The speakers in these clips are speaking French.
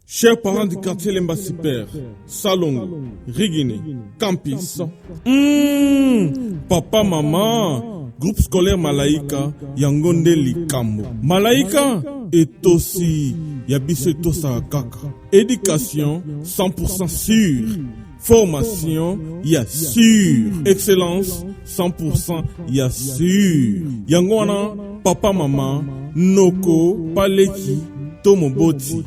Chers parents du quartier Lemba-Super, Salongo, Rigini, Campis, papa, maman, groupe scolaire Malaika, Yangonde Likambo. Malaika est aussi Yabiso Tosa Kaka. Éducation 100% sûre. Formation, ya sûr. Excellence 100%, ya sûr. Yangwana, papa, maman, Noko, Paleki, Tomoboti.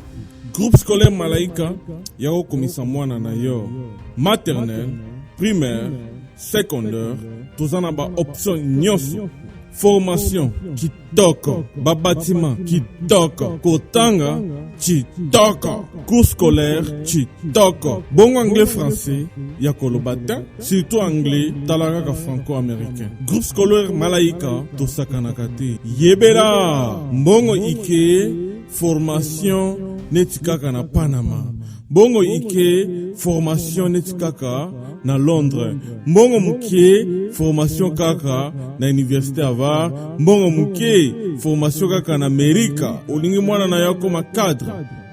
Groupe scolaire Malaika, yako komisa mwana na yo. Maternelle, primaire, secondaire, tozana ba option nyonso. Formation, kitoko. Ba bâtiment, kitoko. Kotanga, kitoko. Cours scolaire, kitoko. Bon anglais français, yako lobatin. Surtout anglais, talaka franco-américain. Groupe scolaire Malaika, tosakanakate. Yebera, mbongo ike, formation, netikaka na Panama. Bongo ike formation netikaka na Londres. Bongo muke formation kaka na Université Harvard. Bongo muke formation kaka na Amerika. Olingi mwana na yako ma cadre.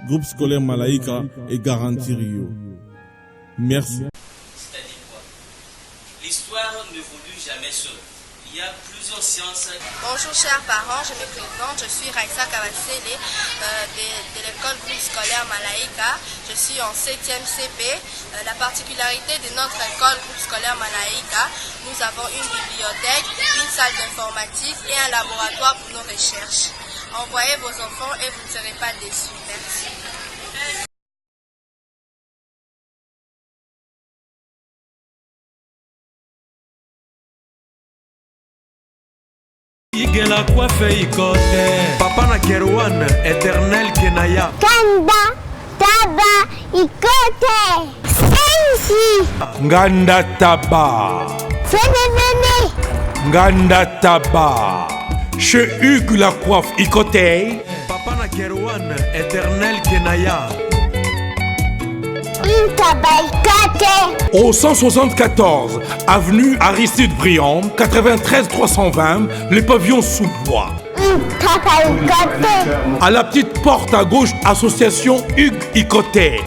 Groupe scolaire Malaika et garantir yo. Merci. C'est-à-dire quoi? L'histoire ne évolue jamais seule. Il y a plusieurs sciences. Bonjour chers parents, je me présente, je suis Raissa Kabasele de l'école groupe scolaire Malaika. Je suis en 7e CP. La particularité de notre école groupe scolaire Malaika, nous avons une bibliothèque, une salle d'informatique et un laboratoire pour nos recherches. Envoyez vos enfants et vous ne serez pas déçus. Merci. Igela coiffe ikote Papa na Kerouan, éternel Kenaya Kanda, taba, ikote Sensi Nganda taba Fenenene Nganda taba Chez Hugues la coiffe ikote Papa na Kerouan, éternel Kenaya Au 174 avenue Aristide Briand, 93 320, les pavillons sous bois. À la petite porte à gauche, association Hugues Ikoté.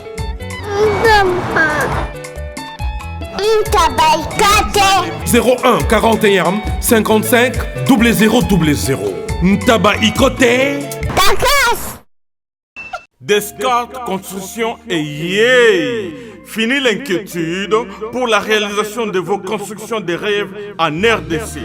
01 41 55 0000. Ntaba Ikoté. Descartes Construction et yeah! Fini l'inquiétude pour la réalisation de vos constructions de rêves en RDC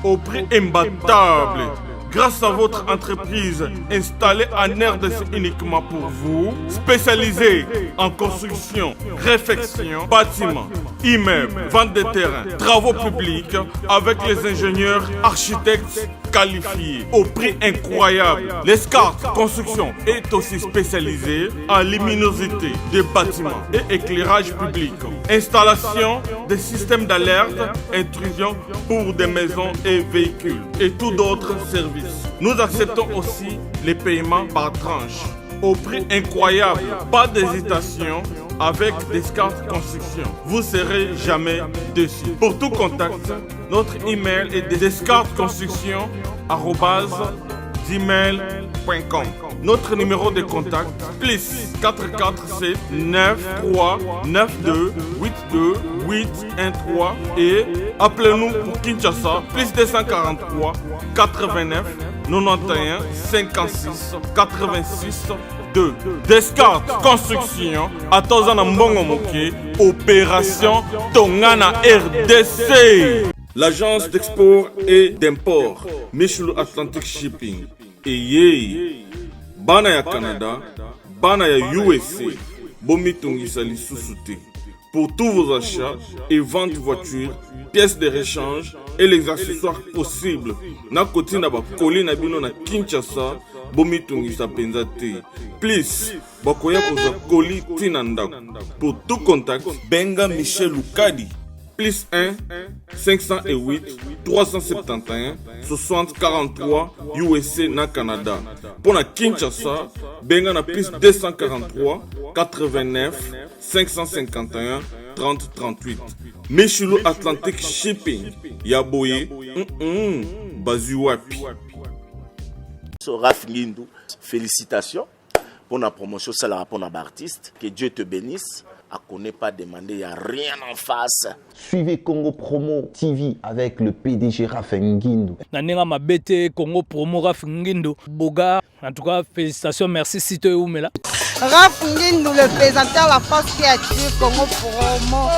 au prix imbattable. Grâce à votre entreprise installée en RDC uniquement pour vous, spécialisée en construction, réfection, bâtiments, immeubles, vente de terrains, travaux publics avec les ingénieurs architectes qualifiés au prix incroyable. L'escarte construction est aussi spécialisée en luminosité des bâtiments et éclairage public. Installation des systèmes d'alerte, intrusion pour des maisons et véhicules et tout d'autres services. Nous acceptons aussi les paiements par tranche au prix incroyable. Pas d'hésitation avec Descartes Construction. Vous serez jamais déçus. Pour tout contact, notre email est descartesconstruction@gmail.com. Notre numéro de contact plus 447 93 92 82 813 et appelez-nous pour Kinshasa plus 243 89 91 56 86 2. Descartes Construction à Tozana Mbongo Moké, opération Tongana RDC. L'agence d'export et d'import Michel Atlantic Shipping et yé bana ya Canada, bana ya USA, bomitungisa lisusu te. Pour tous vos achats et ventes de voitures, pièces de rechange et les accessoires possibles. Na koti na ba koli na bino na Kinshasa, bomitungisa penza te. Please, bakoya koza koli tina ndako. Pour tout contact, benga Michel Lukadi. Plus 1 508 371 60 43 USA na Canada. Pour na Kinshasa, benga na plus 243 89 551 30 38. Michelo Atlantic Shipping. Yaboye, Bazuwapi. Raph Ngindou, félicitations pour la promotion, ça la rapport à l'artiste. Que Dieu te bénisse. À connaît pas demander, il n'y a rien en face. Suivez Congo Promo TV avec le PDG Raph Ngindou. Nanenga Mabete, Congo Promo Raph Ngindou. Boga, en tout cas, félicitations, merci Sito Oumela. Raph Ngindou, le présentateur de la force créative Congo Promo.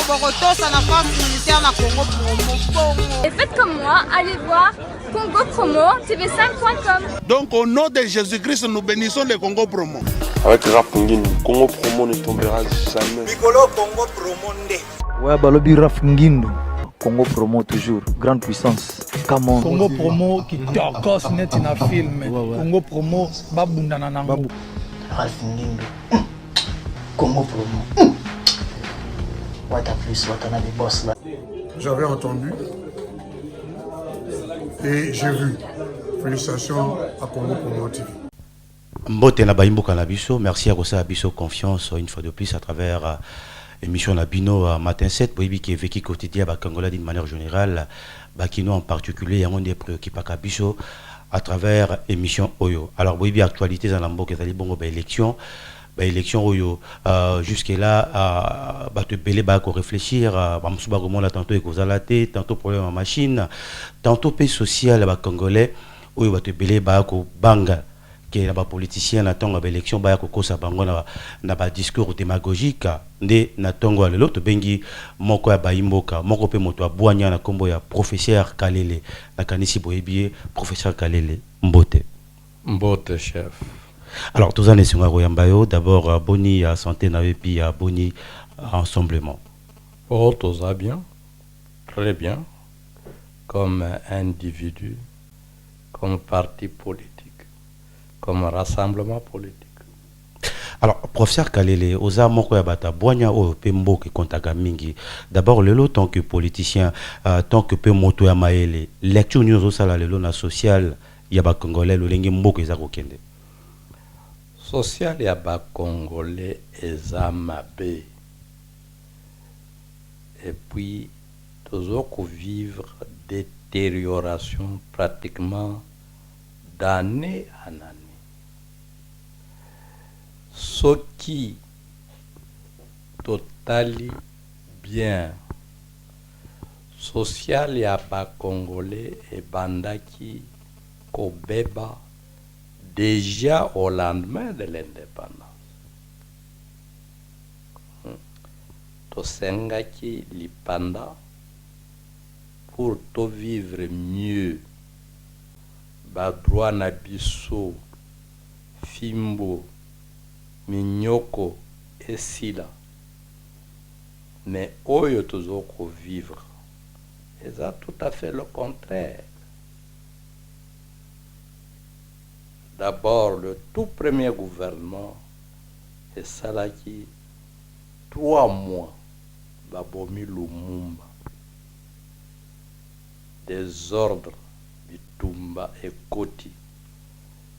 Boroto, ça la force militaire de Congo Promo. Et faites comme moi, allez voir Congo Promo, tv5.com. Donc au nom de Jésus-Christ, nous bénissons le Congo Promo. Avec Raph Ngindou, Congo Promo ne tombera jamais. Piccolo Congo Promo nde. Ouais, balobi Raph Ngindou. Congo Promo toujours, grande puissance. Come on. Congo Promo qui t'orgosse net in a film. Congo Promo, babundana nango. Raph Ngindou. Congo Promo. What a plus, what a boss là. J'avais entendu et j'ai vu. Félicitations à Congo Promo TV. Mbote na baimbo kanabiso, merci à Rosa Abiso confiance une fois de plus à travers émission Nabino matin 7 pour qui est vécu quotidien ba Congola d'une manière générale, ba kino en particulier y a des préoccupé kabiso à travers émission Oyo. Alors boibi actualité dans l'ambo que tali bongo ba élection Oyo jusque là ba te belé ba ko réfléchir ba msuba ko mona tantôt ekozalate tantôt problème en machine tantôt paix sociale ba congolais Oyo ba te belé ba ko banga que les politiciens n'attendent pas l'élection, bah kokosa bango na ba discours démagogique, nde n'attendent le lot bengi moko ya baimboka, moko pe moto abwanya na kombo ya professeur Kalele, na kanisi boyebi professeur Kalele Mbote. Mbote chef. Alors tous les singa royambayo, d'abord boni à santé na puis boni ensemblement. Oh tout ça bien, très bien, comme individu, comme parti politique. Comme rassemblement politique. Alors, professeur Kalele, oza moko ya bata boanya o pembo ki kontaga mingi. D'abord lelo tant que politicien, tant que pe moto ya maele, lecture news osala lelo na social ya ba congolais lo lengi mboko eza kokende. Social ya ba congolais eza mabe. Et puis toujours vivre détérioration pratiquement d'année en année. Ce qui totali bien social ya ba congolais et bandaki kobeba déjà au lendemain de l'indépendance. Tosengaki lipanda pour to vivre mieux. Ba droit na biso fimbo minyoko esila mais oyo tozoko vivre c'est tout à fait le contraire. D'abord le tout premier gouvernement et salaki 3 mois babomi Lumumba désordre Tumba et Koti,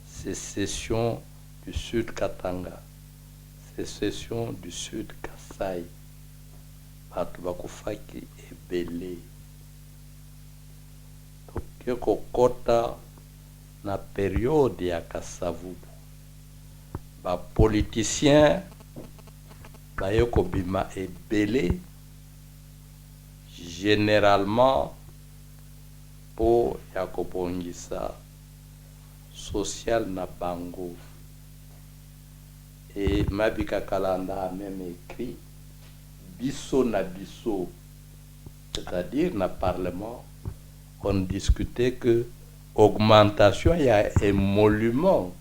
sécession du sud Katanga, sécession du sud Kassai, Batubakufaki et Belé. Tokyo Kota na période ya Kasavubu. Ba politicien bayoko bima et Belé généralement pour yakobongisa social na bango. Et Mabika Kalanda a même écrit biso na biso, c'est-à-dire na parlement on discutait que augmentation il y a émolument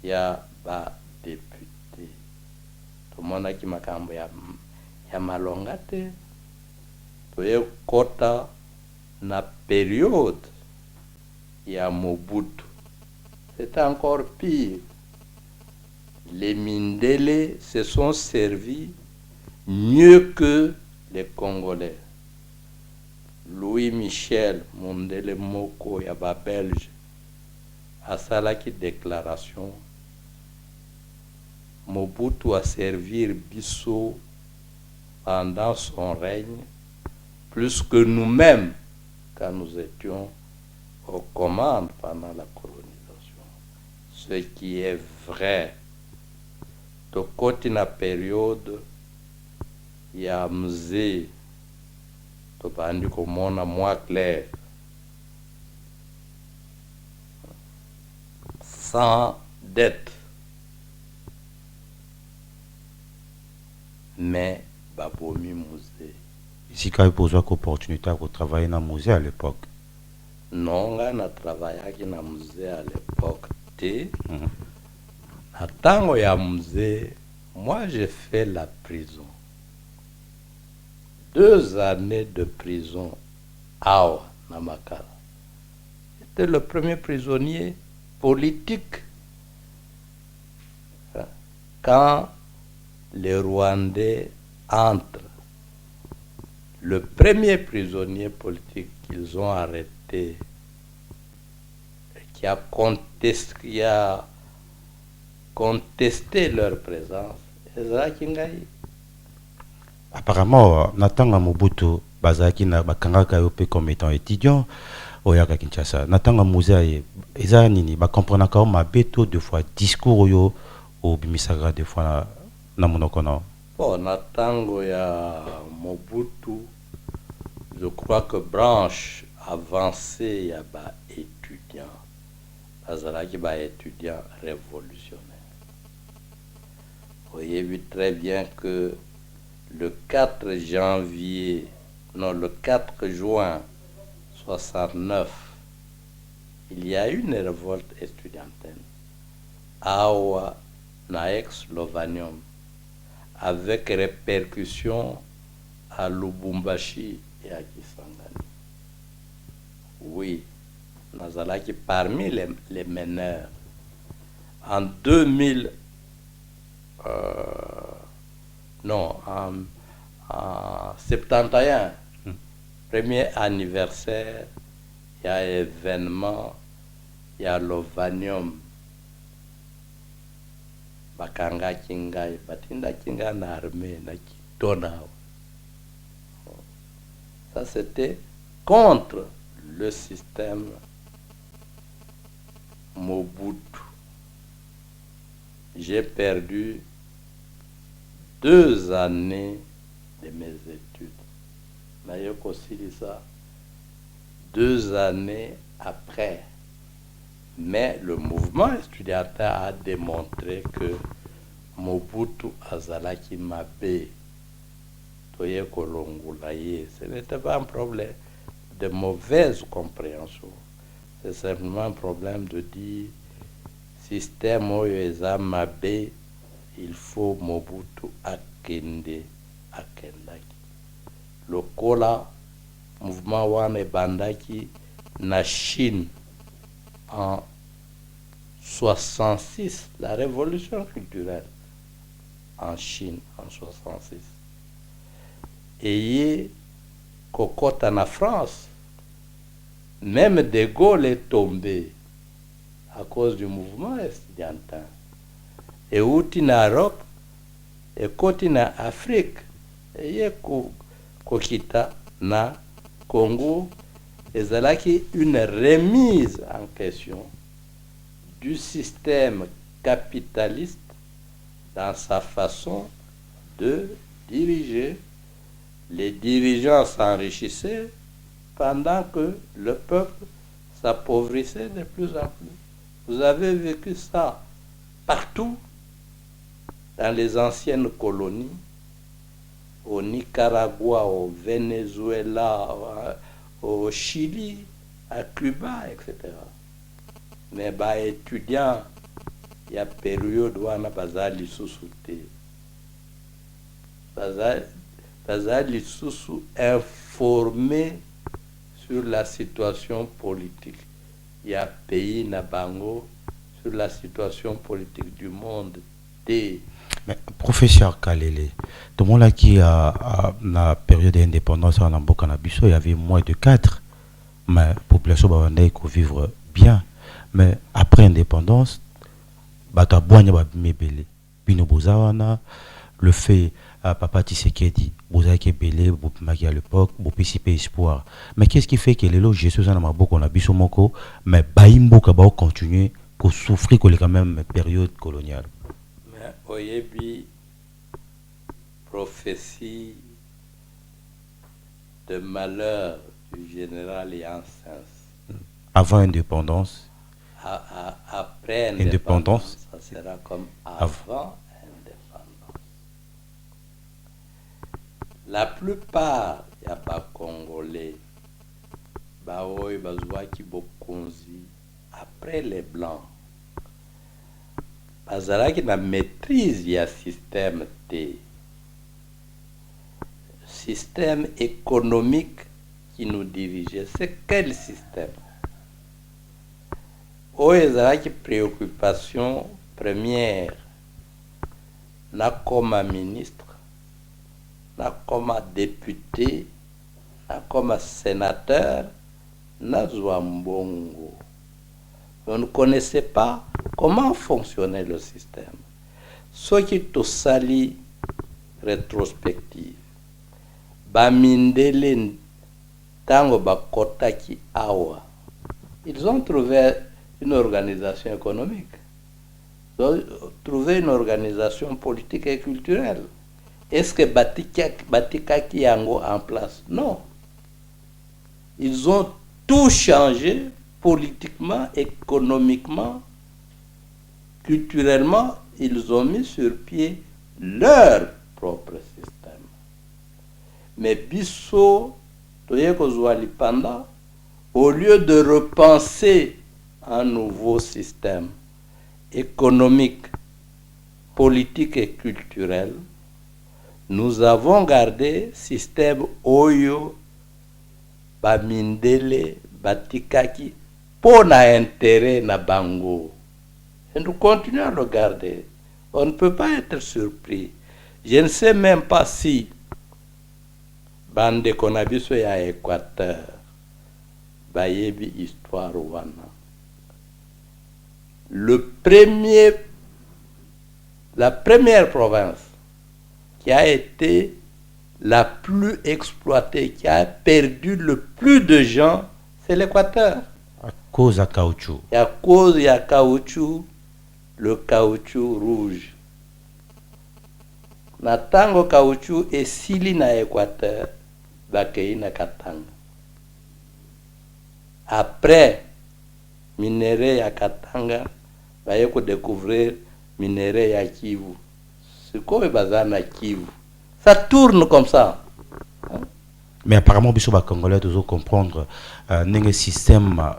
il y a ba député tout le monde qui makambo ya malongate to kota na période ya Mobutu. C'est encore pire. Les Mindele se sont servis mieux que les Congolais. Louis Michel Mondele Moko Yaba Belge a salaki déclaration Mobutu a servi Bissau pendant son règne plus que nous-mêmes quand nous étions aux commandes pendant la colonisation. ce qui est vrai. Tokoti na période ya mzee tobandi komona moi clair sans dette, mais babomi musée. Ici, quand vous avez l'opportunité de travailler dans le musée à l'époque? Non, on a travaillé dans le musée à l'époque. À tango ya musée, moi j'ai fait la prison. 2 années de prison à Namakala. J'étais le premier prisonnier politique. Quand les Rwandais entrent, le premier prisonnier politique qu'ils ont arrêté, qui a contesté leur présence, c'est Kingaï. Apparemment, Natanga Mobutu, Bazaki na bakangaka yope comme étant étudiant, oyaka Kinshasa. Natanga Mouzaï, eza nini, ba comprendre quand ma beto 2 fois discours yo au bimisaga 2 fois na monokona. Bon, Natango ya Mobutu, je crois que branche avancée ya ba étudiant, bazalaki ba étudiant révolutionnaire. Vous voyez très bien que le 4 juin 69, il y a eu une révolte estudiantine à Naex-Lovanium, avec répercussions à Lubumbashi et à Kisangani. Oui, Nazalaki parmi les meneurs. En 2000, en 71, premier anniversaire, il y a événement, il y a l'Ovanium, Bakanga Kingai, Batinda Kinga na armée, na Kitona. Ça c'était contre le système Mobutu. J'ai perdu 2 années de mes études. Nayoko Silisa, 2 années après. Mais le mouvement estudiantin a démontré que Mobutu Azalaki Mabe, Toye Kolongulaye, ce n'était pas un problème de mauvaise compréhension. C'est simplement un problème de dire système Oyoeza Mabe, il faut Mobutu Akende Akendaki. Le Kola, mouvement Wane Bandaki, na Chine en 66, la révolution culturelle en Chine en 66. Et Kokota en France, même De Gaulle est tombé à cause du mouvement estudiantin. Et Outi na Europe, et Koti na Afrique, et Kokita na Congo, et Zalaki une remise en question du système capitaliste dans sa façon de diriger. Les dirigeants s'enrichissaient pendant que le peuple s'appauvrissait de plus en plus. Vous avez vécu ça partout dans les anciennes colonies, au Nicaragua, au Venezuela, au Chili, à Cuba, etc. Mais bah étudiants, il y a période où on a bazali sous-souté. Bazali sous informé sur la situation politique. Il y a pays Nabango sur la situation politique du monde. Mais professeur Kalele, tout le monde qui a la période d'indépendance en Amboka Nabiso, il y avait moins de 4. Mais la population babandai qui vivre bien. Mais après l'indépendance, le fait Papa Tshisekedi, Bozaki Belé, Bopimaki à l'époque, Bopisipe Espoir. Mais qu'est-ce qui fait que les loges Jésus en Amboka Nabiso Moko, mais Baimbo Kabao continue qu'on souffrit que quand même période coloniale. Mais oyebi prophétie de malheur du général Janssens. Avant indépendance. Après indépendance, ça sera comme avant indépendance. La plupart, il n'y a pas Congolais, Baoui, Bazouaki, Bokonzi, après les Blancs. Bazalaki na maîtrise, il y a système T. Système économique qui nous dirigeait. C'est quel système? Oezaki préoccupation première, na comme ministre, na comme député, na comme sénateur, na Zouambongo. On ne connaissait pas comment fonctionnait le système. Ce qui te sali rétrospective, Bamindele Tango Bakotaki Awa, ils ont trouvé une organisation économique, ils ont trouvé une organisation politique et culturelle. Est-ce que Batika Kiango en place? Non. Ils ont tout changé politiquement, économiquement, culturellement. Ils ont mis sur pied leur propre système. Mais Bisso, Toyeko Zoualipanda, au lieu de repenser un nouveau système économique, politique et culturel, nous avons gardé système Oyo, Bamindele, Batikaki, pour intérêt na Bango. Et nous continuons à le garder. On ne peut pas être surpris. Je ne sais même pas si Bande Konabiso ya Équateur, Bayebi Histoire Wana. La première province qui a été la plus exploitée, qui a perdu le plus de gens, c'est l'Équateur. À cause de caoutchouc. Et à cause de caoutchouc, le caoutchouc rouge. Natango caoutchouc et sili na Équateur, bakei na Katanga. Après, minerai ya Katanga, bayeko découvrir minerai ya Kivu. C'est comme bazana Kivu. Ça tourne comme ça. Hein? Mais apparemment, les Congolais doivent comprendre le système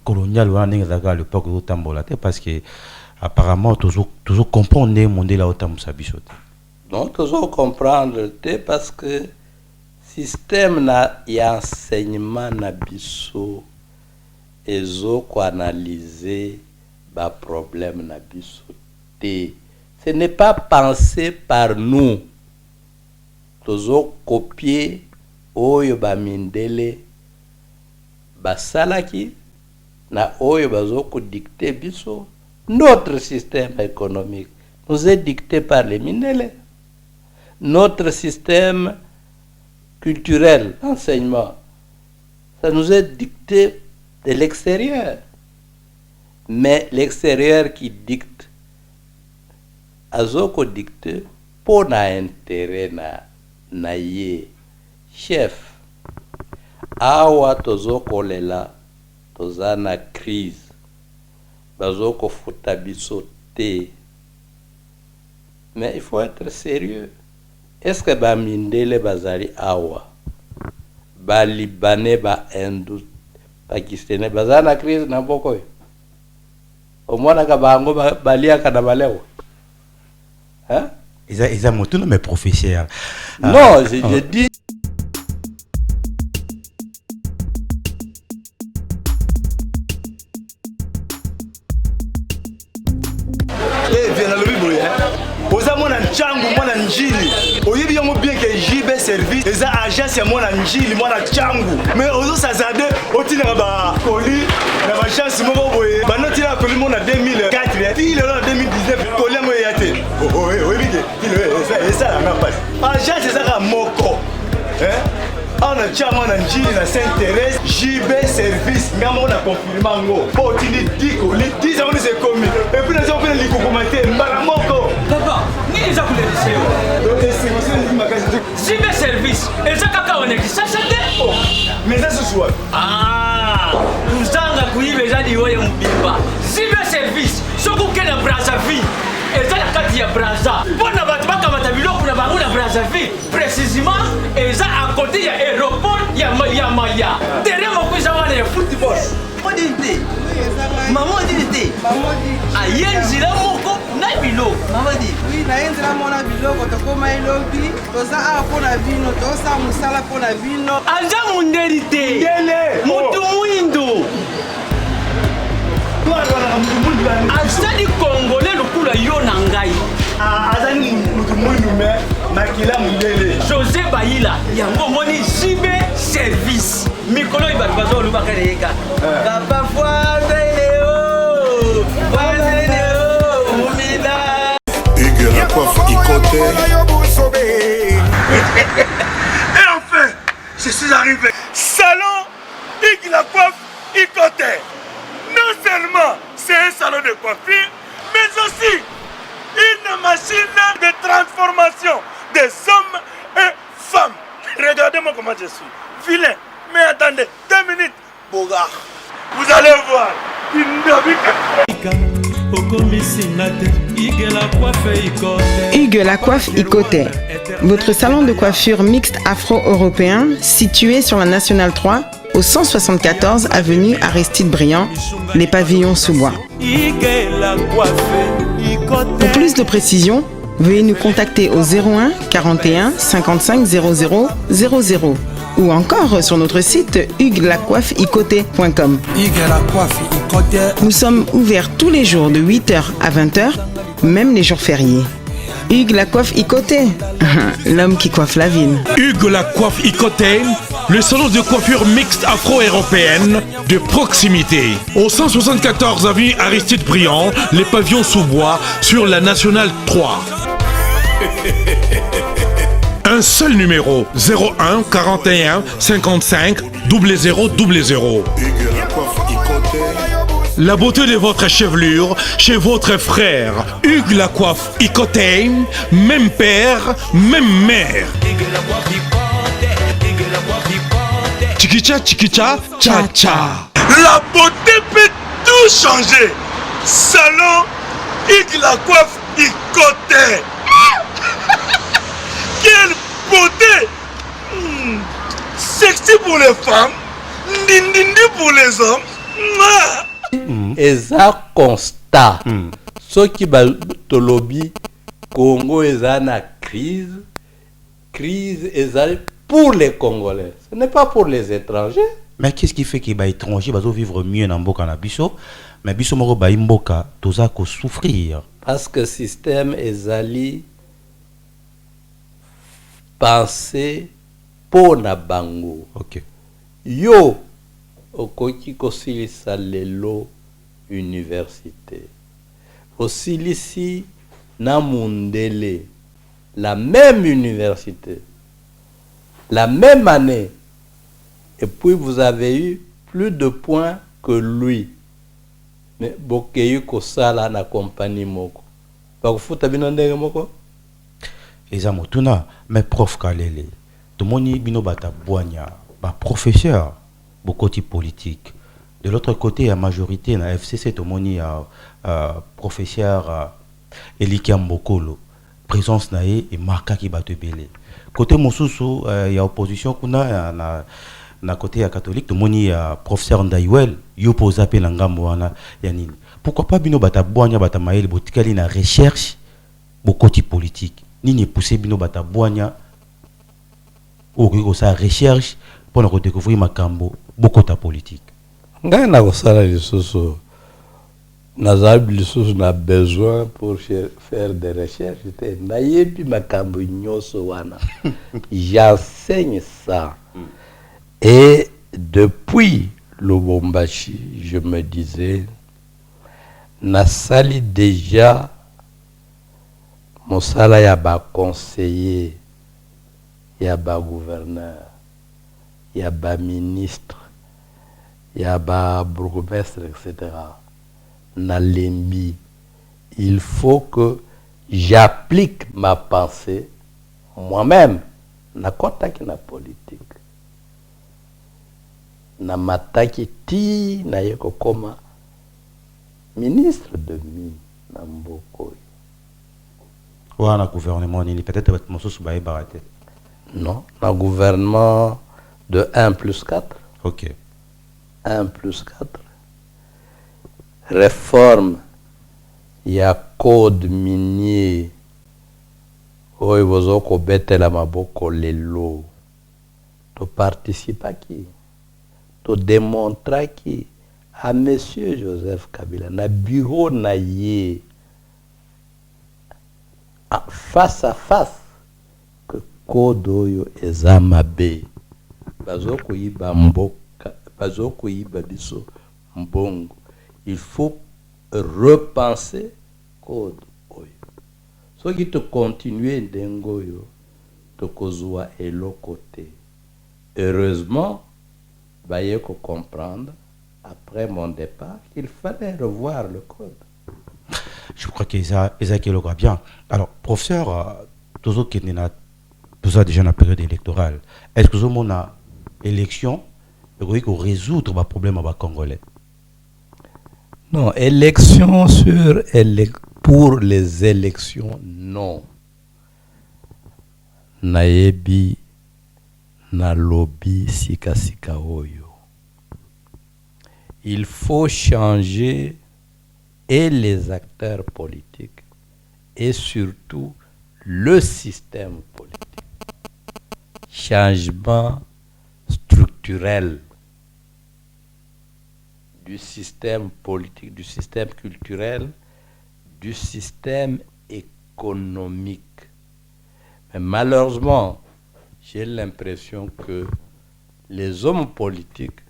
colonial à l'époque de Tambolate parce que apparemment, toujours comprendre le monde là où Tambolate. Donc, toujours comprendre parce que le système et enseignement na biso ezo ko analyser ba problème na biso te. Ce n'est pas pensé par nous. Toujours copier oyo bamindele basalaki na oyo bazoko dicter biso. Notre système économique nous est dicté par les Mindele. Notre système culturel, enseignement, ça nous est dicté de l'extérieur. Mais l'extérieur qui dicte, azoko dicte pour na intérêt na ye chef. Awa tozoko lela tozana crise. Bazoko futa biso te. Mais il faut être sérieux. Est-ce que Bamindele bazali awa? Ba Libanais, ba Hindou, Pakistanais, bazana crise na boko. Au moins na kabango balia kana baleo. Hein? Ils ont tout mes professeurs. Non, je dis. Mwana nchangu mwana njili oyibi yango bien que JB service eza agence ya mwana njili mwana nchangu mais ozo sazade otina ba colis na ba chance moko boye banoti na colis mona 2004 puis le 2019 colis mo yate oyibi ke eza na passe agence eza ka moko hein On a déjà mon anjili na Sainte-Thérèse, JB service, ngamo na confirmant ngo. Po tini diko, li 10 ans c'est commis. Et puis les gens viennent li kokomate mbaramoko. Papa, ni les akule liseo. Donc c'est moi c'est li makasi. JB service, et ça kaka on est qui ça oh, mais ça ce soir. Ah, kuzanga kuibe jadi oye mbimba. JB service, soko kena Brazzaville. Et ça la carte ya Brazza. Bona batu bakamata biloko na bango na Brazzaville. Précisément, et ça à côté ya aéroport ya Maya. Derrière mon cousin wana ya football. Odinte. Maman odinte. Ayenzi la moko na biloko. Maman dit. Oui, na yenzi la mona biloko to koma ilobi. Toza a pona bino, toza musala pona bino. Anja munderite. Yele. Mutu muindo. Azali Congolais lukula yo na ngai. Azali mutu mwindu me makila mundele. José Baïla, yango moni JB service. Mikolo ibabazo lubaka reka. Papa Foideleo. Foideleo. Mumida. Hugues la coiffe Ikoté. Et enfin, je suis arrivé. Salon Hugues la coiffe Ikoté. Non seulement c'est un salon de coiffure, mais aussi une machine de transformation des hommes et femmes. Regardez-moi comment je suis. Vilain. Mais attendez, 2 minutes. Bogart. Vous allez voir. Hugues la coiffe Ikoté. Votre salon de coiffure mixte afro-européen situé sur la Nationale 3 au 174 avenue Aristide Briand, les pavillons sous bois. Pour plus de précisions, veuillez nous contacter au 01 41 55 00 00 ou encore sur notre site hugueslacoiffeikoté.com. Nous sommes ouverts tous les jours de 8h à 20h, même les jours fériés. Hugues la coiffe Ikoté, l'homme qui coiffe la ville. Hugues la coiffe Ikoté, le salon de coiffure mixte afro-européenne de proximité. Au 174 avenue Aristide Briand, les pavillons sous bois sur la Nationale 3. Un seul numéro, 01 41 55 00 00. La beauté de votre chevelure chez votre frère. Hugues la coiffe Ikoté, même père, même mère. Chikicha, chikicha, cha cha. La beauté peut tout changer. Salon Hugues la coiffe Ikoté. Quelle beauté! Sexy pour les femmes, dindindi pour les hommes. Et ça constat. Ce qui va te lobby, Congo est en crise. Crise est pour les Congolais. Ce n'est pas pour les étrangers. Mais qu'est-ce qui fait que les étrangers vont vivre mieux dans Mboka na biso? Mais biso moko ba Mboka toza ko souffrir. Parce que le système est allé penser pour na bango. Ok. Yo okoki kosilisa lelo université. Osilisi na mundele la même université, la même année, et puis vous avez eu plus de points que lui. Mais bokeyu kosala na compagnie moko. Bakufuta bino ndenge moko? Eza motuna, mais prof Kalele. Tomoni bino bata boanya, ba professeur, bokoti politique. De l'autre côté, la majorité na FCC tomoni professeur Elikia Mbokolo. Présence nae et marka ki bato belé. Côté mosusu, ya opposition kuna na côté ya catholique, tomoni professeur Ndayuel, yo posa pe ngambo wana ya nini. Pourquoi pas bino bata boanya bata maele botikali na recherche bokoti politique. Nini poussé bino bata boanya ou sa recherche pour nous découvrir makambo bokota politique. Ngai na kosala lisusu nazali lisusu na besoin pour faire des recherches nayebi makambo nyoso wana. J'enseigne ça. Et depuis Lubumbashi, je me disais nasali déjà mosala ya ba conseiller ya ba gouverneur il y a bas ministre, il y a bas bourgmestre, etc. Nalembi, il faut que j'applique ma pensée moi-même. Na contacte na politique. Na mataki ti na yeko koma ministre de mi na mboko. Wana gouvernement nini peut-être votre mosusu baye baraté. Non, un gouvernement de 1+4. OK. 1+4. Réforme. Il y a code minier. Oh, il faut que betela maboko lelo. Tu participes à qui? Tu démontres qui? À Monsieur Joseph Kabila, na bureau na ye, face à face, que kodoyo ezamabe. Bazoko yiba mboka, bazoko yiba biso mbongo. Il faut repenser code oyo. So qui te continue dengoyo, te kozwa elo côté. Heureusement, baye ko comprendre après mon départ qu'il fallait revoir le code. Je crois que ça est bien. Alors, professeur, toujours qui n'a déjà dans la période électorale, est-ce que vous avez une élection pour résoudre le problème avec les Congolais? Non, élection pour les élections, non. Naebi na lobby sika oyo. Il faut changer et les acteurs politiques et surtout le système politique. Changement structurel du système politique, du système culturel, du système économique. Mais malheureusement, j'ai l'impression que les hommes politiques,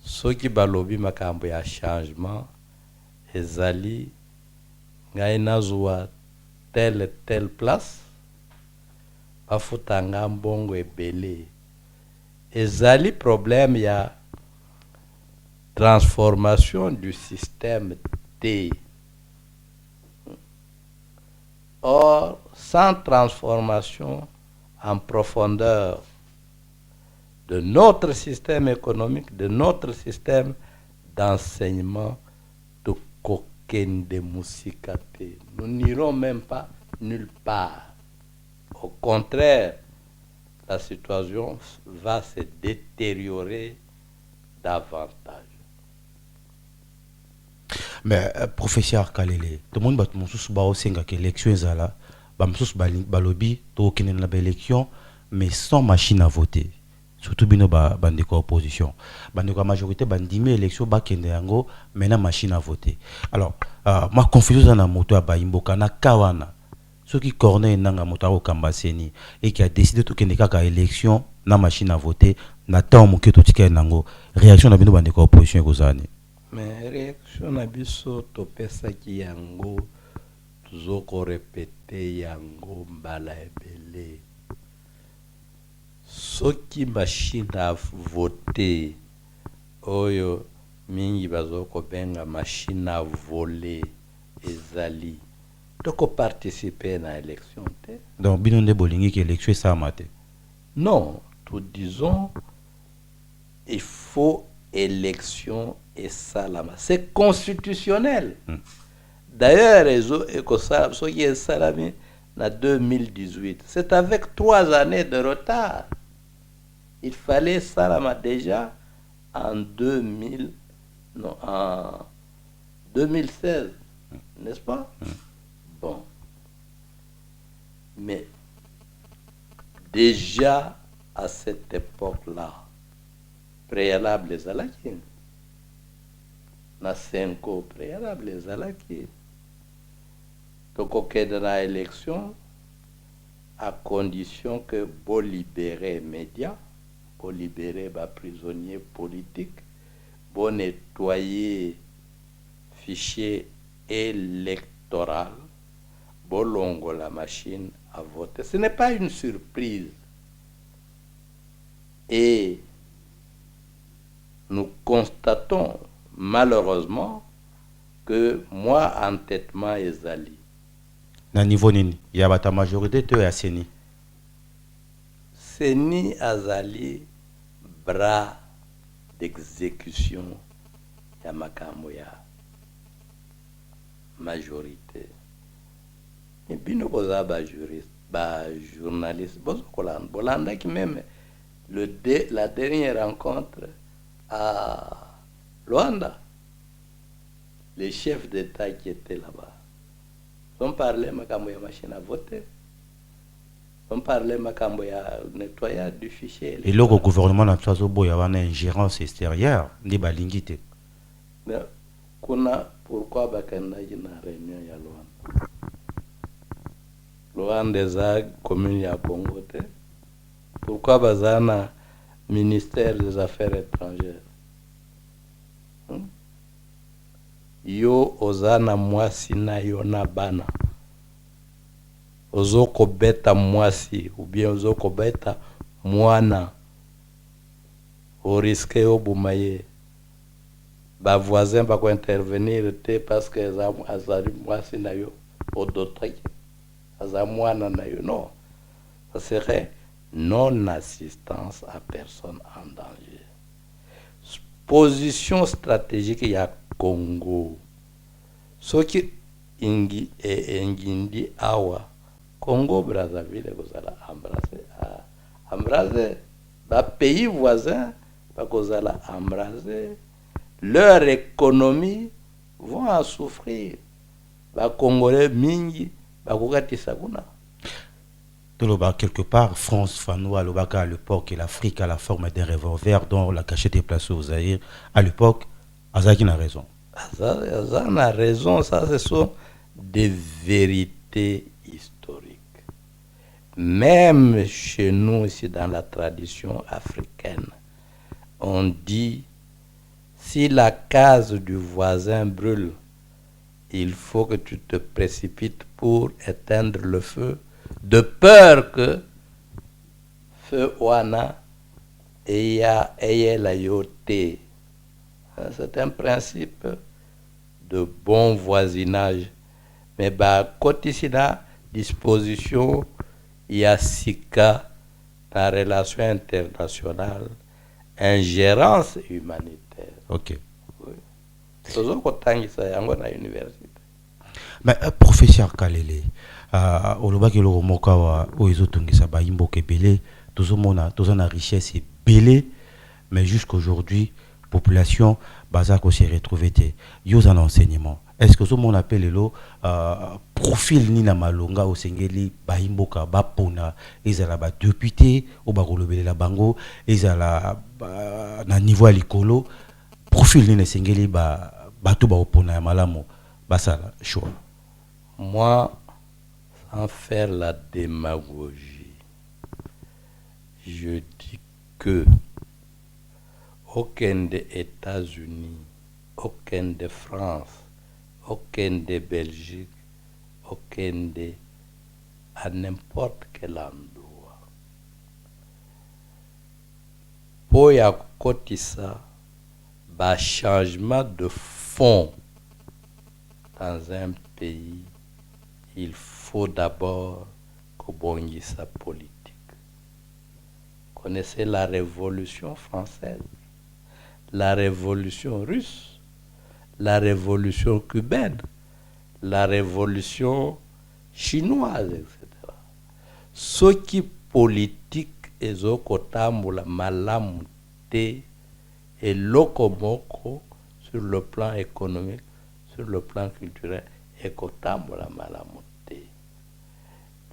ceux qui balobi makambo ya changement, ezali ngaina zwa telle place, bafutanga mbongo ebele. Ezali problème ya transformation du système T. Or, sans transformation en profondeur de notre système économique, de notre système d'enseignement, de kokende musikate, nous n'irons même pas nulle part. Au contraire, la situation va se détériorer davantage. Mais professeur Kalele, tout le monde va que l'élection est là, balobi to kenen la élection mais sans machine à voter. Surtout bino bandeko opposition. Bandeko majorité bandime élection ba kende yango mais na machine à voter. Alors ma confusion na moto ya baimboka na kawana. Ceux qui corner nanga moto au kambaseni et qui a décidé to kende kaka élection na machine à voter na temps moke to tika nango réaction na bino bandeko opposition kozani. Mais réaction na biso to pesa ki yango tuzoko répéter yango mbala ebele. Soki machine à voter oyo mingi bazoko benga machine à voler ezali toko participer na élection te. Donc bino nde bolingi ki élection ça maté. Non, tout disons il faut élection et salama. C'est constitutionnel. D'ailleurs, ce qui est salamé en 2018, c'est avec 3 années de retard. Il fallait salama déjà en 2016, n'est-ce pas? Bon. Mais déjà à cette époque-là, préalable les alaki. Na 5 ans préalable les alaki. Donc, au cas de la élection, à condition que vous libérez les médias, vous libérez les prisonniers politiques, vous nettoyez fichier électoral, vous longo la machine à voter. Ce n'est pas une surprise. Et nous constatons malheureusement que moi entêtement ezali. Na niveau nini? Ya bata majorité to ya seni. Seni azali bras d'exécution ya makambo ya majorité. Et bino boza ba juriste, ba journaliste, bozo kolanda. Bolanda qui même la dernière rencontre à Luanda, les chefs d'État qui étaient là-bas, ont parlé makambo ya machine à voter, ont parlé makambo ya nettoyage du fichier. Et le gouvernement na tsazo boya wana ingérence extérieure ndi balingi te. Mais kuna pourquoi bakanda na réunion ya Luanda? Luanda za commune ya Congo te. Pourquoi bazana ministère des Affaires étrangères? Yo ozana mwasi na yo na bana. Ozoko beta mwasi ou bien ozoko beta mwana. Au risque au boumaye. Ba voisin ba ko intervenir te parce que azali mwasi na yo au d'autres. Azali mwana na yo non. Ça serait non-assistance à personne en danger. Position stratégique il y a Congo. Ce qui ingindi awa Congo Brazzaville kozala embrasser ba pays voisins ba kozala embrasser, leur économie vont en souffrir. Ba Congolais mingi ba kokatisa kuna. Quelque part, France, Fanoua, Lobaka, à l'époque, et l'Afrique a la forme d'un revolver dont la cachette est placée au Zaïre. À l'époque, Azaki a raison. Azaki a raison, ça ce sont des vérités historiques. Même chez nous, ici, dans la tradition africaine, on dit, si la case du voisin brûle, il faut que tu te précipites pour éteindre le feu, de peur que feu wana eye la yote. C'est un principe de bon voisinage. Mais côté ici la disposition il y a sika la relation internationale, ingérence humanitaire. Ok. Oui. Toujours kotangisa yango na université. Mais professeur Kalele, olobaki loko moka wa oizo tungisa ba imboke belé, tozomona tozana richesse belé, mais jusqu'aujourd'hui population bazako se retrouver té yo en enseignement. Est-ce que on appelle le profil ni na malonga au sengeli ba imboka ba pona ezala ba député ou ba kolobele la bango ezala na niveau à likolo profil ni na sengeli ba bato ba opona ya malamo basala choix. Moi, sans faire la démagogie, je dis que aucun des États-Unis, aucun de France, aucun de Belgique, aucun de à n'importe quel endroit. Pour y accoter ça, un changement de fond dans un pays, il faut d'abord que sa politique. Connaissez la révolution française, la révolution russe, la révolution cubaine, la révolution chinoise, etc. Ce qui politique est au kotambola malamute et lokomoko sur le plan économique, sur le plan culturel, et kotambola malamute.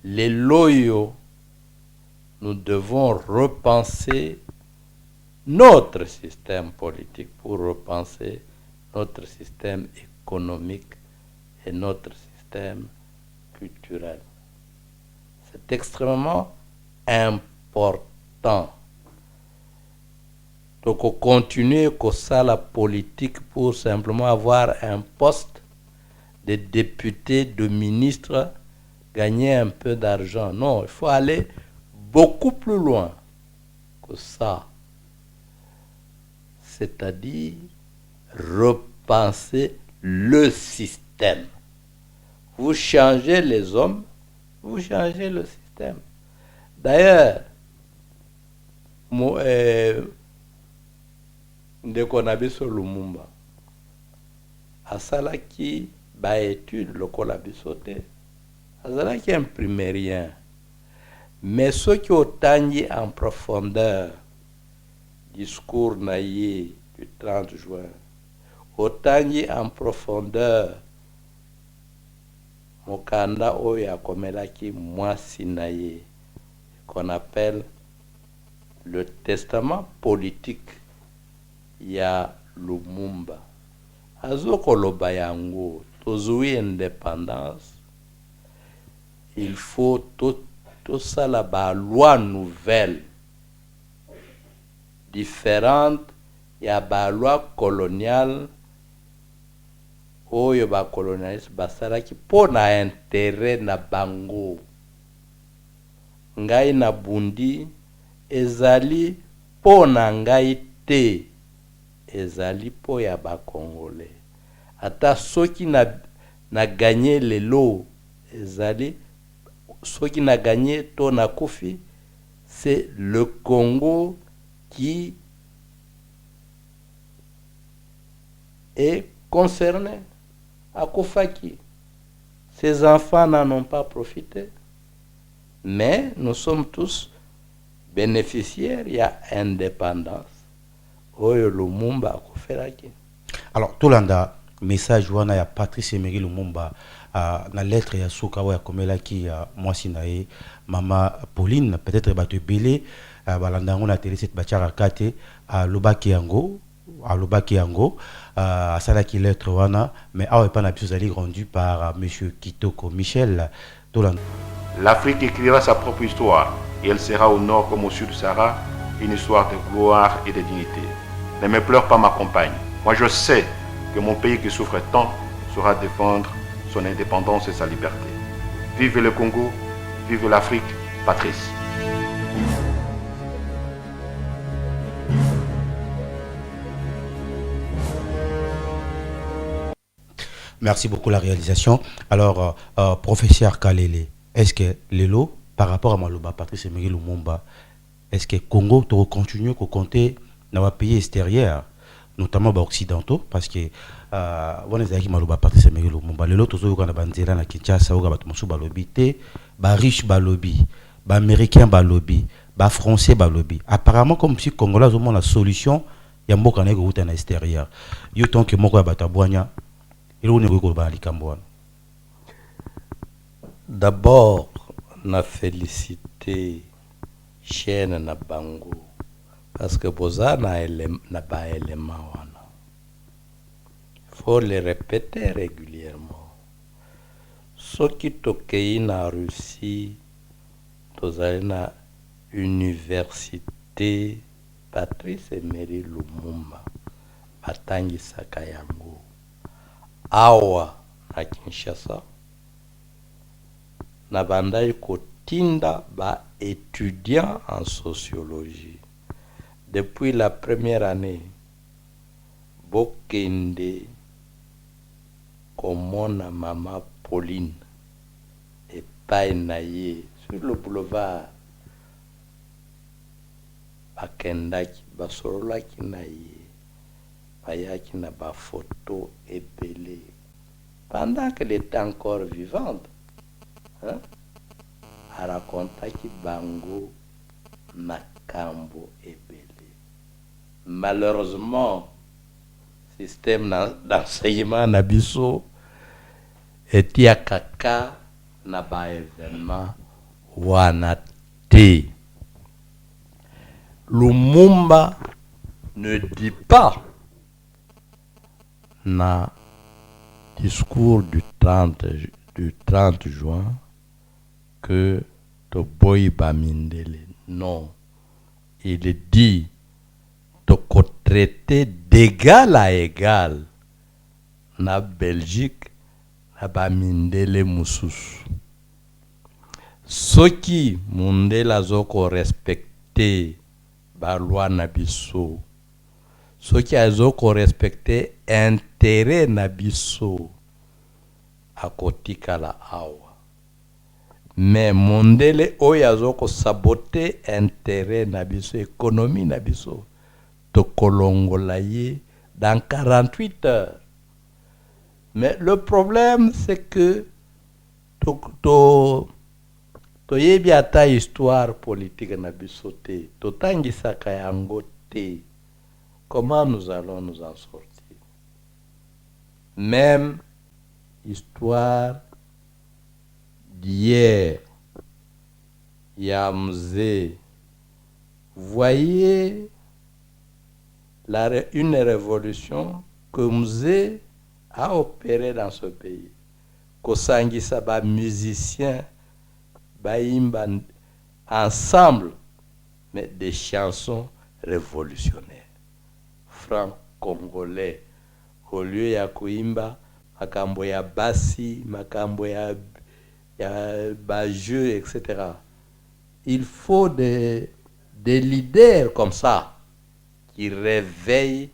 Les loyaux, nous devons repenser notre système politique pour repenser notre système économique et notre système culturel. C'est extrêmement important. Donc, on continue comme ça la politique pour simplement avoir un poste de député, de ministre, gagner un peu d'argent. Non, il faut aller beaucoup plus loin que ça. c'est-à-dire repenser le système. Vous changez les hommes, vous changez le système. D'ailleurs, ndeko na biso Lumumba asalaki ba étude lokola biso te, azalaki imprimérien, mais ceux qui otangi en profondeur discours na ye du 30 juin, otangi en profondeur mokanda oyo akomelaki mwasi na ye, qu'on appelle le testament politique ya Lumumba. Azokoloba yango tozui indépendance, il faut tout ça la loi nouvelle différente ya ba loi coloniale oyo ba colonialiste basalaki pona intérêt na bango. Ngai na bundi ezali pona ngai te, ezali po ya ba congolais. Ata soki na gagné lelo ezali soki na gagné to na kofi, c'est le Congo qui est concerné. À Kofaki, ces enfants n'en ont pas profité, mais nous sommes tous bénéficiaires. Il y a indépendance. Oyo Lumumba akofelaki. Alors Tolanda message wana ya Patrice Emery Lumumba na lettre ya suka wa komelaki ya mwasi na ye mama Pauline, peut-être bato belé balanda ngona télé cette bachara kate lobaki yango asalaki lettre wana, mais awa pas na biso zali rendu par monsieur Kitoko Michel Tolanda. L'Afrique écrira sa propre histoire et elle sera au nord comme au sud du Sahara une histoire de gloire et de dignité. Ne me pleure pas ma compagne. Moi je sais que mon pays qui souffre tant saura défendre son indépendance et sa liberté. Vive le Congo, vive l'Afrique, Patrice. Merci beaucoup la réalisation. Alors, professeur Kalele, est-ce que Lelo, par rapport à Maloba, Patrice Emery Lumumba, est-ce que Congo doit continuer à compter dans les pays extérieurs, notamment occidentaux, parce que on est avec Maloba, Patrice Emery Lumumba, Lelo, tous ceux qui ont bandera na Kinshasa, ou Batmosu balobi, ba riche balobi, ba américain balobi, ba français balobi. Apparemment, comme si Congolais ont la solution, il y a beaucoup de en extérieur. Il y a tant que Moko Bataboania. D'abord, na félicité chaîne na bango parce que boza na ba élément wana. Faut les répéter régulièrement. Ce qui tokei na Russie, tozali na université Patrice Emery Lumumba batangi sakayango. Awa na Kinshasa na bandai kotinda ba étudiant en sociologie depuis la première année bokende komona mama Pauline et painaye sur le boulevard bakendaki basololaki na ye bayaki na ba photo épelée pendant qu'elle était encore vivante, hein? A racontaki bango makambo épelé. Malheureusement, système d'enseignement na biso était à kaka na ba événement wana te. Lumumba ne dit pas na discours du 30 juin que Toboy Bamindele. Non. Il dit de traiter d'égal à égal na Belgique na Bamindele Moussous. Ce qui Mundela Zoko respecté ba loi na biso. ceux qui ont respecté intérêt nabiso à kotika la awa. Mais mondele oyo ko saboter intérêt nabiso, économie nabiso, to kolongola ye dans 48 heures. Mais le problème c'est que to yebi ata histoire politique nabiso te, to tangisaka yango te. Comment nous allons nous en sortir? Même histoire d'hier, Yamzé, voyez une révolution que Mzé a opérée dans ce pays. Kosangi Saba, musiciens, Baïmba, ensemble, mais des chansons révolutionnaires. Franc-congolais, au lieu ya kuimba makambo ya basi, makambo ya bajeu, etc. Il faut des leaders comme ça qui réveillent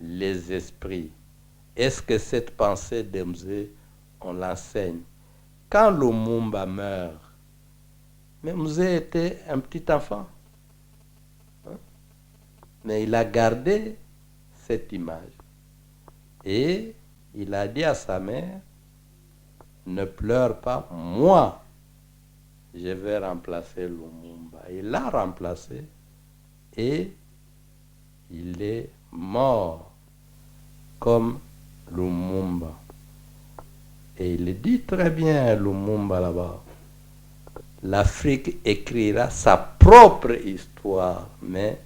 les esprits. Est-ce que cette pensée d'Emzé, on l'enseigne? Quand Lumumba meurt, mais Mzé était un petit enfant. Mais il a gardé cette image. Et il a dit à sa mère, ne pleure pas, moi, je vais remplacer Lumumba. Il l'a remplacé et il est mort comme Lumumba. Et il dit très bien, Lumumba là-bas, l'Afrique écrira sa propre histoire, mais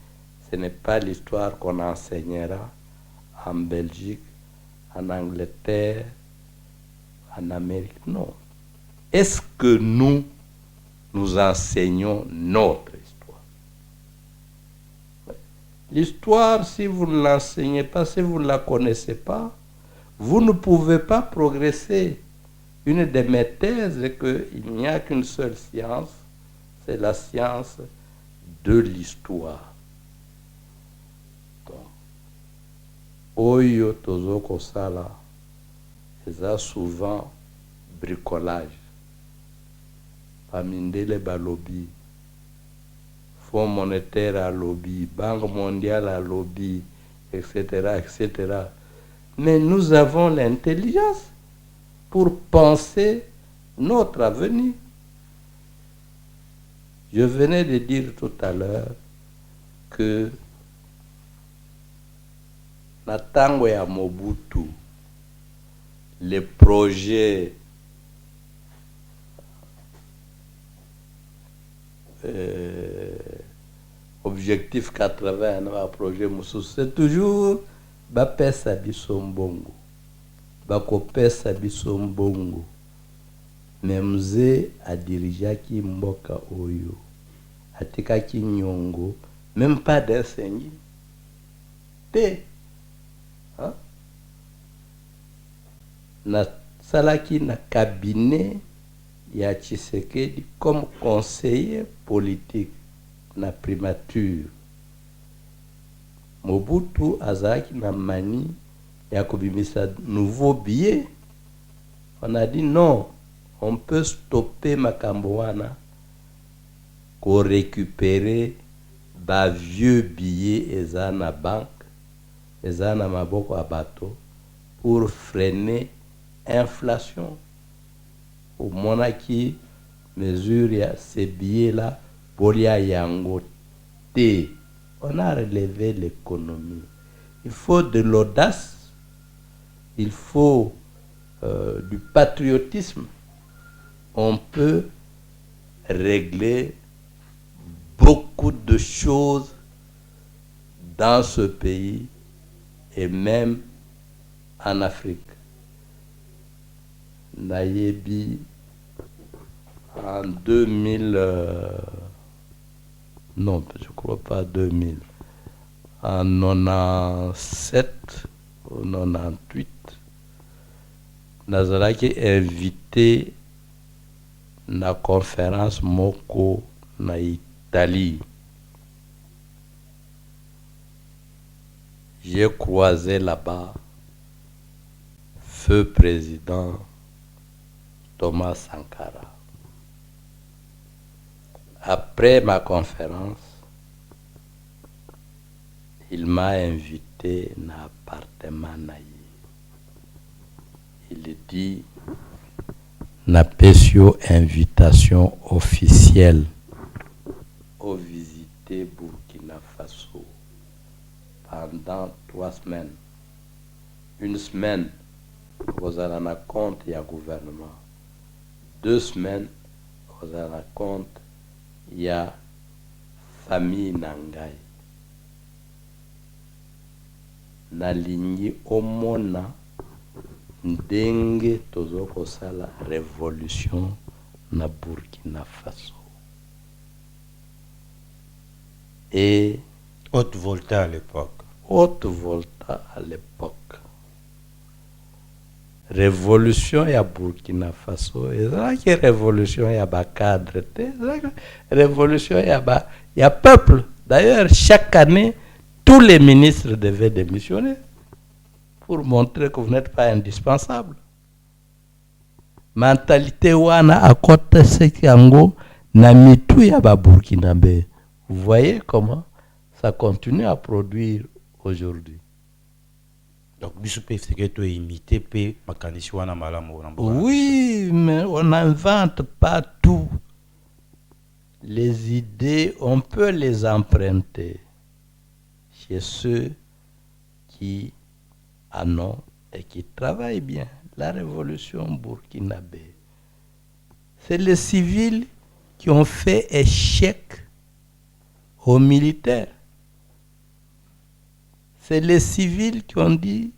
ce n'est pas l'histoire qu'on enseignera en Belgique, en Angleterre, en Amérique. Non. Est-ce que nous enseignons notre histoire? L'histoire, si vous ne l'enseignez pas, si vous ne la connaissez pas, vous ne pouvez pas progresser. Une de mes thèses est qu'il n'y a qu'une seule science, c'est la science de l'histoire. Oyo tozoko sala, eza souvent bricolage. Pamindele ba lobby, Fonds monétaire à lobby, Banque mondiale à lobby, etc., etc. Mais nous avons l'intelligence pour penser notre avenir. Je venais de dire tout à l'heure que na tango ya Mobutu, les projets objectif 80 na projet mususu, c'est toujours bapesa biso mbongo, bakopesa biso mbongo. Mais Mzee adirijaki mboka oyo, atikaki nyongo, même pas d'enseigner. Hein? Na salaki na cabinet ya Tshisekedi comme conseiller politique na primature. Mobutu azaki na mani ya kobimisa nouveau billet. On a dit non, on peut stopper makambo wana ko récupérer ba vieux billets eza na banque, eza na maboko ya bato pour freiner inflation. Au monaki mesure ya ces billets là bolia yango te. On a relevé l'économie. Il faut de l'audace, il faut du patriotisme. On peut régler beaucoup de choses dans ce pays et même en Afrique. Nayebi en 2000, non, je crois pas 2000, en 97 ou 98, Nazaraki invité na conférence moko na Italie. j'ai croisé là-bas feu président Thomas Sankara. Après ma conférence, il m'a invité dans l'appartement. Il dit, n'a pas invitation officielle au visiter Burkina Faso pendant 3 semaines. 1 semaine, vous allez en compte, il y a gouvernement. 2 semaines, vous allez en compte, il y a famille Nangai. Nalingi omona ndenge tozoko sala révolution na Burkina Faso. Et Haute-Volta à l'époque. Haute-Volta à l'époque. Révolution ya Burkina Faso, et là que révolution ya ba cadre, révolution ya peuple. D'ailleurs, chaque année, tous les ministres devaient démissionner pour montrer que vous n'êtes pas indispensable. Mentalité wana à côté sekiango na mitu ya ba Burkinabé. Vous voyez comment ça continue à produire aujourd'hui. Donc, c'est que tu imité oui, mais on n'invente pas tout. Les idées, on peut les emprunter chez ceux qui en ont et qui travaillent bien. La révolution burkinabé, c'est les civils qui ont fait échec aux militaires. C'est les civils qui ont dit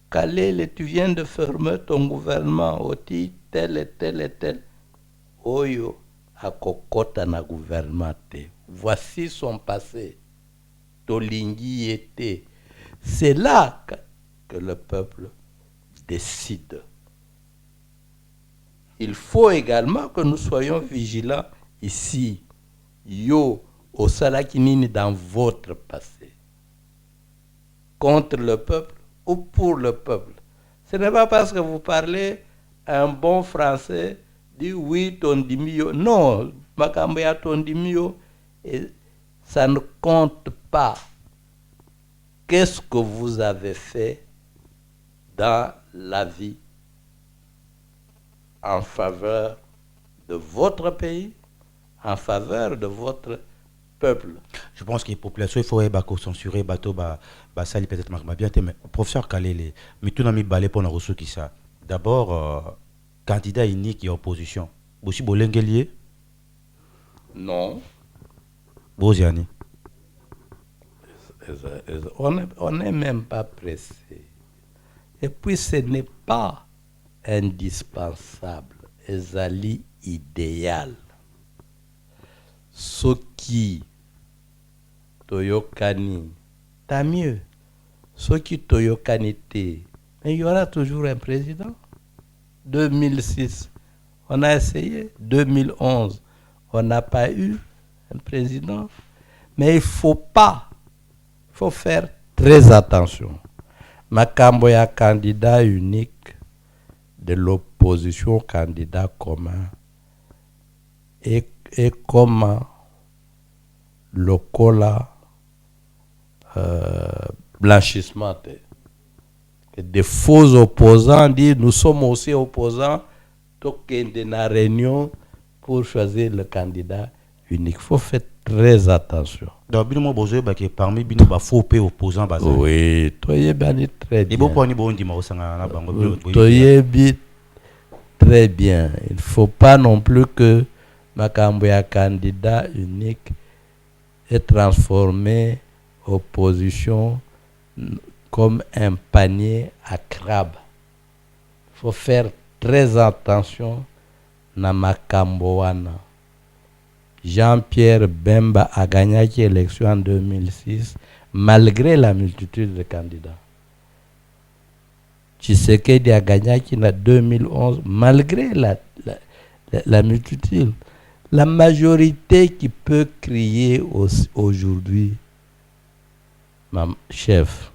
Kalele, tu viens de fermer ton gouvernement, oti tel et tel et tel. Oyo a kokota na gouvernement. Voici son passé. Tolingi était. C'est là que le peuple décide. Il faut également que nous soyons vigilants ici. Yo, au Salakinini dans votre passé. Contre le peuple ou pour le peuple. Ce n'est pas parce que vous parlez un bon français, dit oui, tondimio. Non, makamboya tondimio, ça ne compte pas. Qu'est-ce que vous avez fait dans la vie en faveur de votre pays, en faveur de votre peuple? Je pense que la population, il faut censurer bateau ça peut-être marque bien mais professeur Kalele mais tout n'a mis balai pour reçu qui ça d'abord candidat unique et opposition aussi bolengelier non Boziani on n'est même pas pressé et puis ce n'est pas indispensable ezali idéal ce qui toyokani tant mieux. Ce qui toyokani te, mais il y aura toujours un président. 2006, on a essayé. 2011, on n'a pas eu un président. Mais il faut faire très attention. Makamboya candidat unique de l'opposition, candidat commun. Et comment le cola blanchissement. Des faux opposants disent nous sommes aussi opposants, donc il y a une réunion pour choisir le candidat unique. Il faut faire très attention. Donc, parmi les faux opposants, oui, très bien. Très bien. Il ne faut pas non plus que Makamboya candidat unique est transformé opposition comme un panier à crabes. Il faut faire très attention na Makamboana. Jean-Pierre Bemba a gagné l'élection en 2006 malgré la multitude de candidats. Tshisekedi a gagné en 2011 malgré la multitude. La majorité qui peut crier aujourd'hui, chef,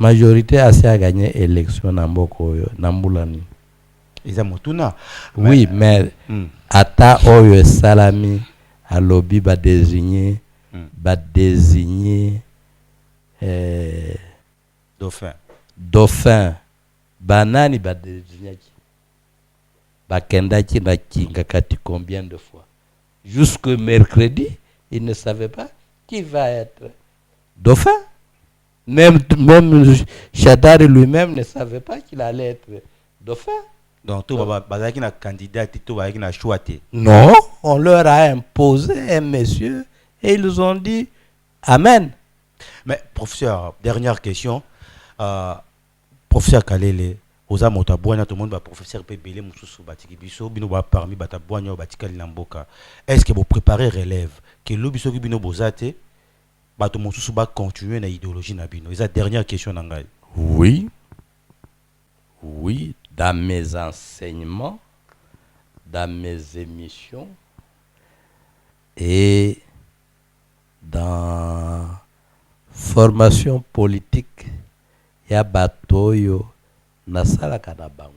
majorité assez a gagné élection na mboko oyo na mbulani. Eza motuna. Oui, mais ata oyo salami à lobby ba désigner dauphin banani ba désigner bakendaki na kinga kati combien de fois jusque mercredi il ne savait pas qui va être dauphin. Même Chadari lui-même ne savait pas qu'il allait être dauphin. Donc, tout bazaki na candidat, tout bazaki na choix. Non, on leur a imposé un monsieur et ils ont dit Amen. Mais professeur, dernière question. Professeur Kalele, oza motabouana, tout le monde va professeur Pébélé, Moussou Batiki Bisso, bino va parmi Batabouana, Batikali Lamboka. Est-ce que vous préparez relève que l'obiso bino bozate, bato Moussou va continuer na idéologie na bino? C'est la dernière question nangai. Oui. Oui, dans mes enseignements, dans mes émissions et dans formation politique, il y a batoyo nasala kanabango.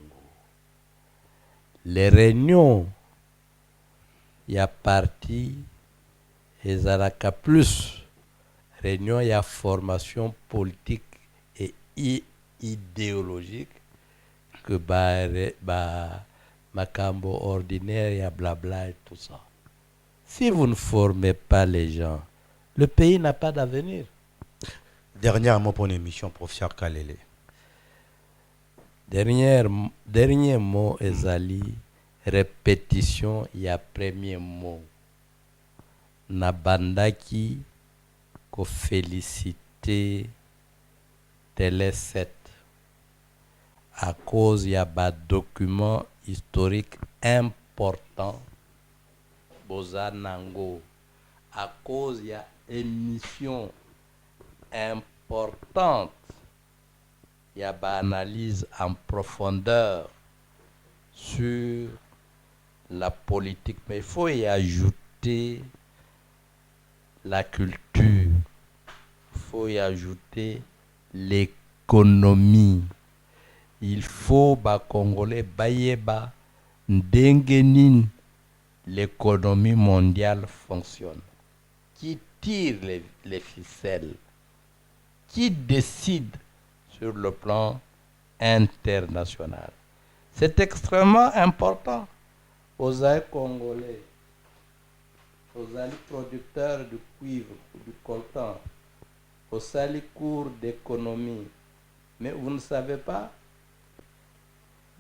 Les réunions, il y a parti et zalaka plus réunion, il y a formation politique et idéologique que Makambo ordinaire, il y a blabla et tout ça. Si vous ne formez pas les gens, le pays n'a pas d'avenir. Dernier mot pour l'émission, professeur Kalele. Dernier mot, Ezali, répétition, il y a premier mot. Nabandaki, ko félicité, Télé 7. À cause il y a des documents historiques importants, Bozanango. À cause il y a émission importante, il y a des analyses en profondeur sur la politique, mais il faut y ajouter la culture, il faut y ajouter l'économie. Il faut que les Congolais bayeba ndengenin l'économie mondiale fonctionne. Qui tire les ficelles? Qui décide sur le plan international? C'est extrêmement important. Aux Congolais, aux producteurs de cuivre, du coltan, aux cours d'économie. Mais vous ne savez pas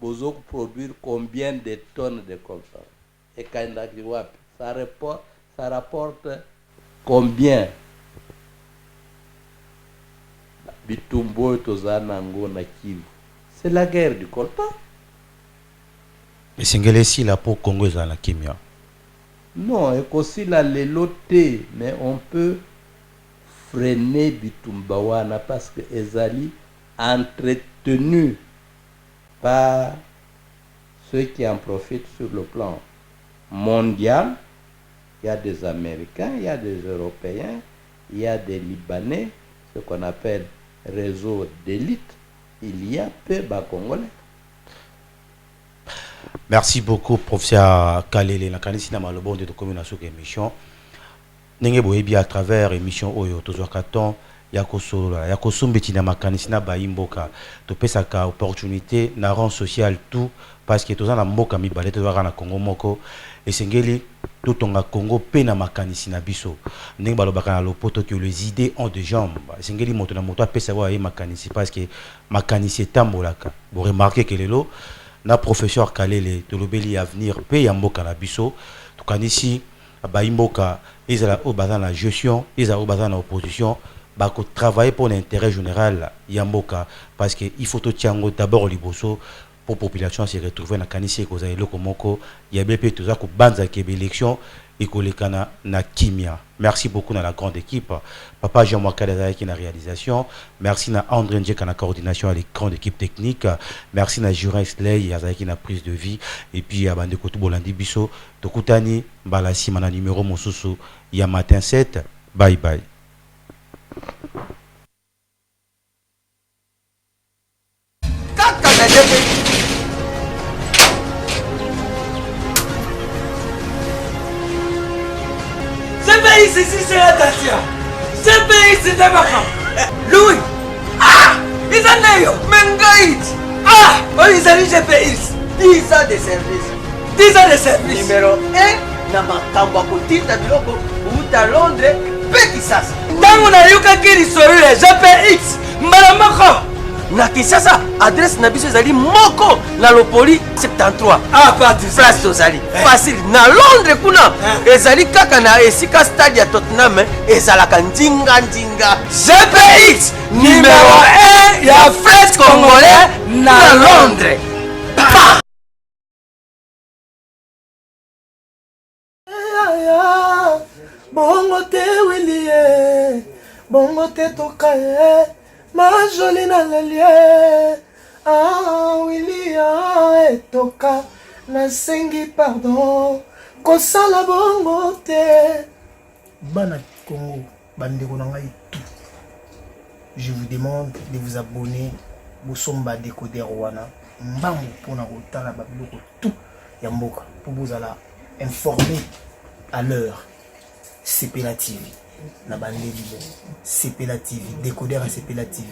vous produire combien de tonnes de coltan. Et quand ça rapporte combien? C'est la guerre du coltan. Et c'est si la peau congolaise à la Kimia. Non, et aussi la léloté, mais on peut freiner Bitumbawana parce que Ezali entretenu par ceux qui en profitent sur le plan mondial. Il y a des Américains, il y a des Européens, il y a des Libanais, ce qu'on appelle réseau d'élite. Il y a peu de Congolais. Merci beaucoup, professeur Kalele. La canissina malobon de communication émission. Nenge boyebi à travers émission Oyo Tozokaton. Yakosumbi na makanisina baimboka to pesa ka opportunité na rang social tout parce que tozana mboka mibale tozaka na Congo moko esengeli tout tonga Congo pe na makanisina biso ndenge balobaka na lopoto que les idées ont des jambes esengeli moto na moto pesa wa makanisi parce que makanisi tambolaka vous remarquez que lelo na professeur Kalele to lobeli avenir pe ya mboka na biso to kanisi baimboka ezala o bazana la gestion ezala o bazana opposition bako travailler pour l'intérêt général yamboka parce que il faut tout tiango d'abord liboso pour population se retrouver na kanisi ko za eloko moko ya BP tout ça ko banza ke élection et ko lekana na kimia. Merci beaucoup dans la grande équipe papa Jean-Marc Kadazaki qui na réalisation, merci na André Ndjeka na coordination avec grande équipe technique, merci na Jurin Sley Yazaki na prise de vie et puis à bande ko tout bolandi biso tokutani balasi mana numéro mosusu ya matin 7. Bye bye. GPX ici c'est la Dacia. GPX c'est Dabaka. Louis. Ah, ils en ont eu. Mengaït. Ah, oh ils ont eu GPX. 10 ans de service. 10 ans de service. Numéro 1, Namakambo à côté de Biloko, ou à Londres, Pékisas. Dans mon ayuka qui est sur le GPX, Malamako. Na Kinshasa, adresse na biso ezali moko na Lopoli 73. Ah, place tozali. Facile. Na Londres kuna, ezali kaka na esika stade ya Tottenham, ezalaka ndinga ndinga. GPX numéro 1 ya French Congolais na Londres. Bongo te Willie, bongo te tokaye, ma jolie na lelie. Ah Willie etoka, na sengi pardon, kosala bongo te. Bana Congo, bandeko na ngai tout. Je vous demande de vous abonner, bosomba décoder wana, mbangu pona kotala babiloko tout ya mboka, pour vous alla informer à l'heure. CPLA TV, na bande libo, CPLA TV, décodeur à CPLA TV,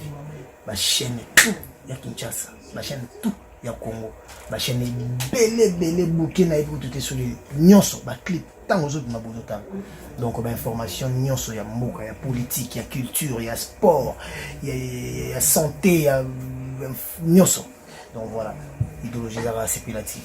ma chaîne tout ya Kinshasa, ma chaîne tout ya Congo, ma chaîne belé bouquet na pour tout sur les nyonso, ma clip tant aux autres ma bonota. Donc ba information nyonso ya mboka, ya politique, ya culture, ya sport, ya santé, ya nyonso. Donc voilà, idéologie à CPLA TV.